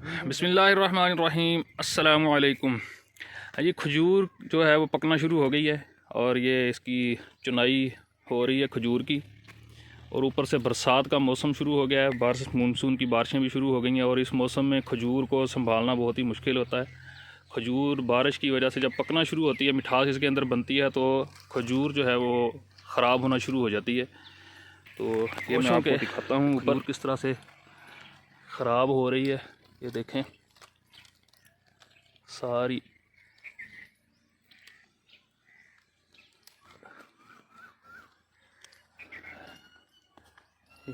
बिस्मिल्लाहिर्रहमानिर्रहीम अस्सलामु अलैकुम। ये खजूर जो है वो पकना शुरू हो गई है और ये इसकी चुनाई हो रही है खजूर की। और ऊपर से बरसात का मौसम शुरू हो गया है, बारिश मानसून की बारिशें भी शुरू हो गई हैं और इस मौसम में खजूर को संभालना बहुत ही मुश्किल होता है। खजूर बारिश की वजह से जब पकना शुरू होती है, मिठास इसके अंदर बनती है, तो खजूर जो है वो ख़राब होना शुरू हो जाती है। तो ये मैं आपको दिखाता हूँ ऊपर किस तरह से ख़राब हो रही है। ये देखें सारी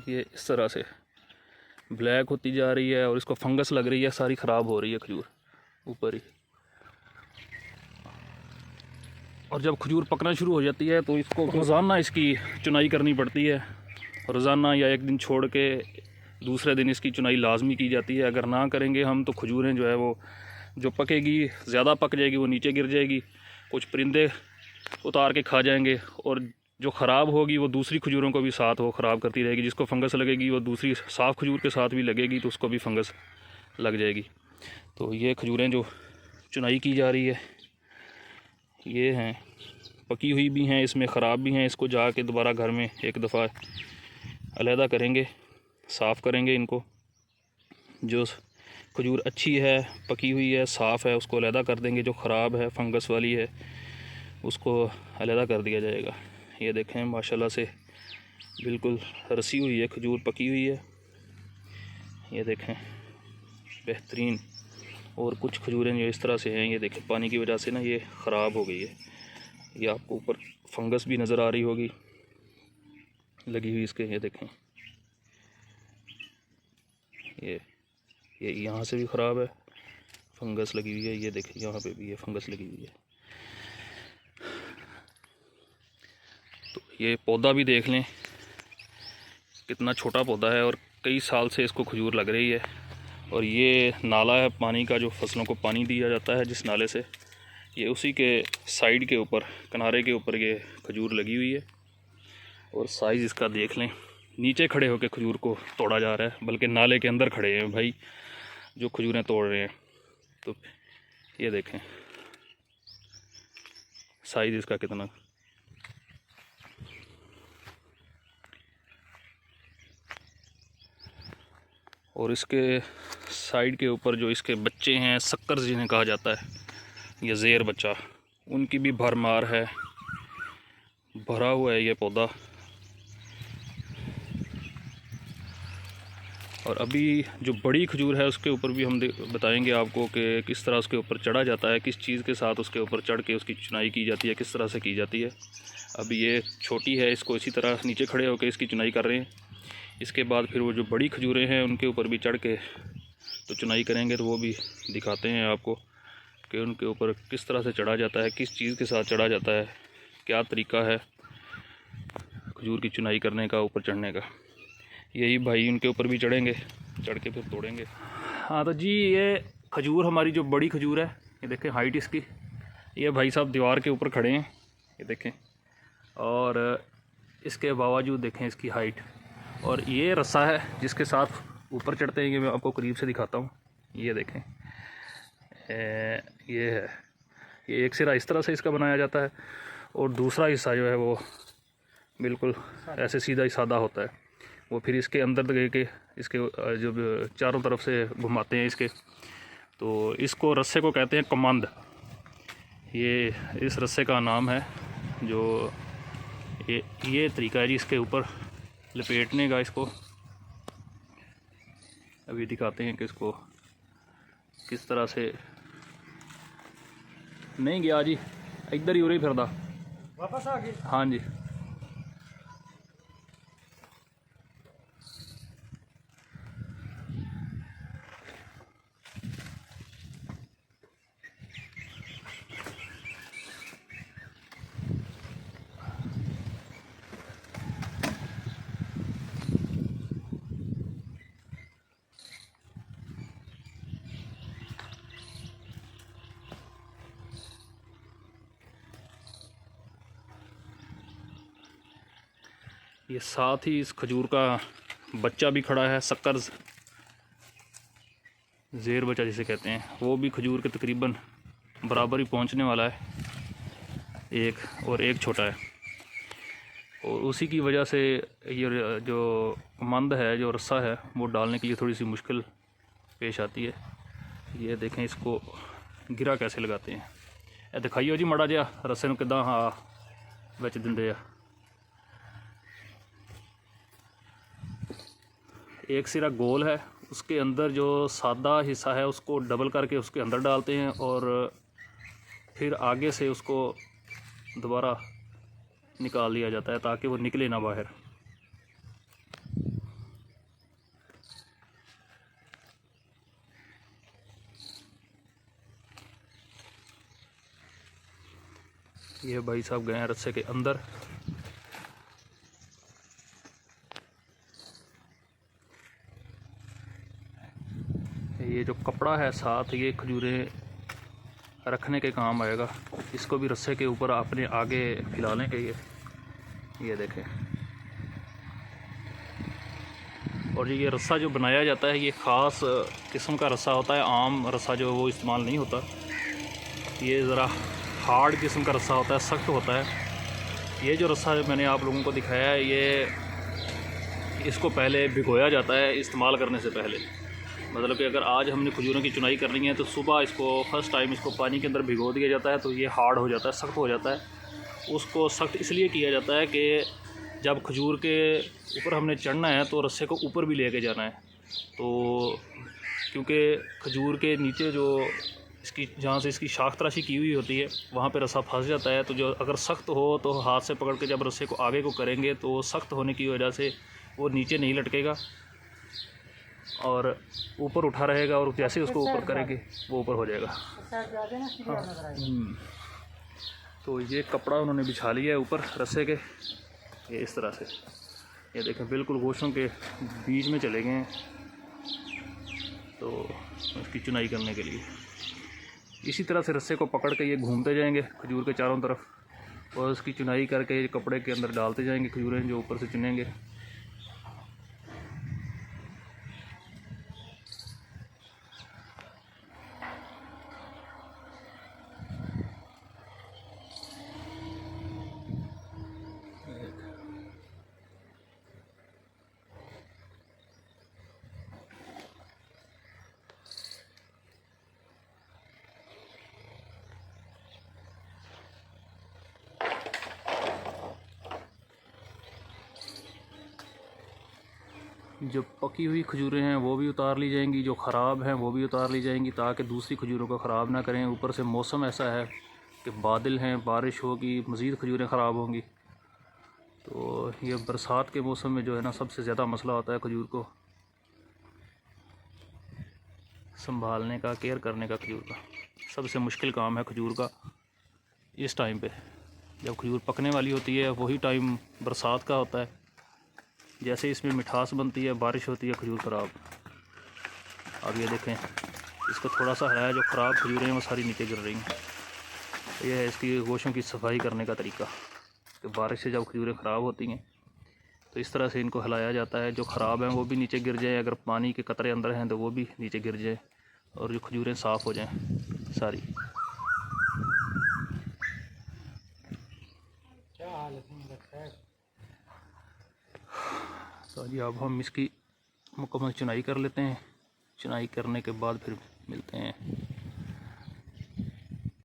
ये इस तरह से ब्लैक होती जा रही है और इसको फंगस लग रही है, सारी ख़राब हो रही है खजूर ऊपर ही। और जब खजूर पकना शुरू हो जाती है तो इसको रोज़ाना इसकी चुनाई करनी पड़ती है। रोज़ाना या एक दिन छोड़ के दूसरे दिन इसकी चुनाई लाजमी की जाती है। अगर ना करेंगे हम तो खजूरें जो है वो जो पकेगी ज़्यादा पक जाएगी, वो नीचे गिर जाएगी, कुछ परिंदे उतार के खा जाएंगे और जो ख़राब होगी वो दूसरी खजूरों को भी साथ वो ख़राब करती रहेगी। जिसको फंगस लगेगी वो दूसरी साफ़ खजूर के साथ भी लगेगी तो उसको भी फंगस लग जाएगी। तो ये खजूरें जो चुनाई की जा रही है ये हैं, पकी हुई भी हैं, इसमें ख़राब भी हैं। इसको जाके दोबारा घर में एक दफ़ा अलहदा करेंगे, साफ़ करेंगे इनको। जो खजूर अच्छी है, पकी हुई है, साफ़ है, उसको अलहदा कर देंगे। जो ख़राब है, फंगस वाली है, उसको अलहदा कर दिया जाएगा। ये देखें माशाल्लाह से बिल्कुल रसी हुई है खजूर, पकी हुई है। ये देखें बेहतरीन। और कुछ खजूरें जो इस तरह से हैं, ये देखें पानी की वजह से ना ये ख़राब हो गई है। ये आपको ऊपर फंगस भी नज़र आ रही होगी लगी हुई इसके। ये देखें ये यहाँ से भी ख़राब है, फंगस लगी हुई है। ये देखें यहाँ पे भी ये फंगस लगी हुई है। तो ये पौधा भी देख लें कितना छोटा पौधा है और कई साल से इसको खजूर लग रही है। और ये नाला है पानी का, जो फसलों को पानी दिया जाता है जिस नाले से, ये उसी के साइड के ऊपर, किनारे के ऊपर ये खजूर लगी हुई है। और साइज़ इसका देख लें, नीचे खड़े होकर खजूर को तोड़ा जा रहा है, बल्कि नाले के अंदर खड़े हैं भाई जो खजूरें तोड़ रहे हैं। तो ये देखें साइज़ इसका कितना। और इसके साइड के ऊपर जो इसके बच्चे हैं, शक्कर जिन्हें कहा जाता है, ये ज़ेर बच्चा, उनकी भी भरमार है, भरा हुआ है ये पौधा। और अभी जो बड़ी खजूर है उसके ऊपर भी हम बताएंगे आपको कि किस तरह उसके ऊपर चढ़ा जाता है, किस चीज़ के साथ उसके ऊपर चढ़ के उसकी चुनाई की जाती है, किस तरह से की जाती है। अभी ये छोटी है, इसको इसी तरह नीचे खड़े होकर इसकी चुनाई कर रहे हैं। इसके बाद फिर वो जो बड़ी खजूरें हैं उनके ऊपर भी चढ़ के तो चुनाई करेंगे, तो वो भी दिखाते हैं आपको कि उनके ऊपर किस तरह से चढ़ा जाता है, किस चीज़ के साथ चढ़ा जाता है, क्या तरीका है खजूर की चुनाई करने का, ऊपर चढ़ने का। यही भाई उनके ऊपर भी चढ़ेंगे, चढ़ के फिर तोड़ेंगे। हाँ तो जी ये खजूर हमारी जो बड़ी खजूर है, ये देखें हाइट इसकी, ये भाई साहब दीवार के ऊपर खड़े हैं, ये देखें। और इसके बावजूद देखें इसकी हाइट। और ये रस्सा है जिसके साथ ऊपर चढ़ते हैं, ये मैं आपको करीब से दिखाता हूँ। ये देखें ये है, ये एक सिरा इस तरह से इसका बनाया जाता है और दूसरा हिस्सा जो है वो बिल्कुल ऐसे सीधा ही सादा होता है। वो फिर इसके अंदर गए के इसके जब चारों तरफ से घुमाते हैं इसके, तो इसको रस्से को कहते हैं कमंद। ये इस रस्से का नाम है। जो ये तरीका है जी इसके ऊपर लपेटने का। इसको अभी दिखाते हैं कि इसको किस तरह से। नहीं गया जी, इधर ही हो रही फिरदा, वापस आ गए। हाँ जी। ये साथ ही इस खजूर का बच्चा भी खड़ा है, शक्कर। ज़ेर बचा जिसे कहते हैं, वो भी खजूर के तकरीबन बराबर ही पहुंचने वाला है, एक और एक छोटा है। और उसी की वजह से ये जो मंद है, जो रस्सा है, वो डालने के लिए थोड़ी सी मुश्किल पेश आती है। ये देखें इसको गिरा कैसे लगाते हैं। ए दिखाइयो जी मड़ा जहा रस्से नूं किदां हाँ विच दिंदे आ। एक सिरा गोल है, उसके अंदर जो सादा हिस्सा है उसको डबल करके उसके अंदर डालते हैं और फिर आगे से उसको दोबारा निकाल दिया जाता है ताकि वो निकले ना बाहर। ये भाई साहब गए हैं रस्से के अंदर। ये जो कपड़ा है साथ, ये खजूरें रखने के काम आएगा। इसको भी रस्से के ऊपर अपने आगे फैला लेंगे। ये देखें। और ये रस्सा जो बनाया जाता है ये ख़ास किस्म का रस्सा होता है, आम रस्सा जो वो इस्तेमाल नहीं होता। ये ज़रा हार्ड किस्म का रस्सा होता है, सख्त होता है। ये जो रस्सा मैंने आप लोगों को दिखाया है, ये इसको पहले भिगोया जाता है इस्तेमाल करने से पहले। मतलब कि अगर आज हमने खजूरों की चुनाई करनी है तो सुबह इसको फर्स्ट टाइम इसको पानी के अंदर भिगो दिया जाता है, तो ये हार्ड हो जाता है, सख्त हो जाता है। उसको सख्त इसलिए किया जाता है कि जब खजूर के ऊपर हमने चढ़ना है तो रस्से को ऊपर भी लेके जाना है। तो क्योंकि खजूर के नीचे जो इसकी जहाँ से इसकी शाख तराशी की हुई होती है वहाँ पे रस्सा फंस जाता है। तो जो अगर सख्त हो तो हाथ से पकड़ के जब रस्से को आगे को करेंगे तो सख्त होने की वजह से वो नीचे नहीं लटकेगा और ऊपर उठा रहेगा, और जैसे उसको ऊपर करेंगे वो ऊपर हो जाएगा। तो ये कपड़ा उन्होंने बिछा लिया है ऊपर रस्से के, ये इस तरह से। ये देखें बिल्कुल गोशों के बीच में चले गए हैं तो उसकी चुनाई करने के लिए। इसी तरह से रस्से को पकड़ के ये घूमते जाएंगे खजूर के चारों तरफ और उसकी चुनाई करके ये कपड़े के अंदर डालते जाएंगे खजूरें जो ऊपर से चुनेंगे। जो पकी हुई खजूरें हैं वो भी उतार ली जाएंगी, जो ख़राब हैं वो भी उतार ली जाएंगी ताकि दूसरी खजूरों को ख़राब ना करें। ऊपर से मौसम ऐसा है कि बादल हैं, बारिश होगी, मज़ीद खजूरें ख़राब होंगी। तो ये बरसात के मौसम में जो है ना सबसे ज़्यादा मसला होता है खजूर को संभालने का, केयर करने का। खजूर का सबसे मुश्किल काम है खजूर का इस टाइम पे जब खजूर पकने वाली होती है, वही टाइम बरसात का होता है। जैसे इसमें मिठास बनती है, बारिश होती है, खजूर ख़राब। अब ये देखें इसको थोड़ा सा है, जो ख़राब खजूरें हैं वो सारी नीचे गिर रही हैं। ये है इसकी गोशों की सफाई करने का तरीका कि बारिश से जब खजूरें ख़राब होती हैं तो इस तरह से इनको हिलाया जाता है। जो ख़राब हैं वो भी नीचे गिर जाएँ, अगर पानी के कतरे अंदर हैं तो वो भी नीचे गिर जाएँ और जो खजूरें साफ़ हो जाएँ सारी। तो जी अब हम इसकी मुकम्मल चुनाई कर लेते हैं। चुनाई करने के बाद फिर मिलते हैं।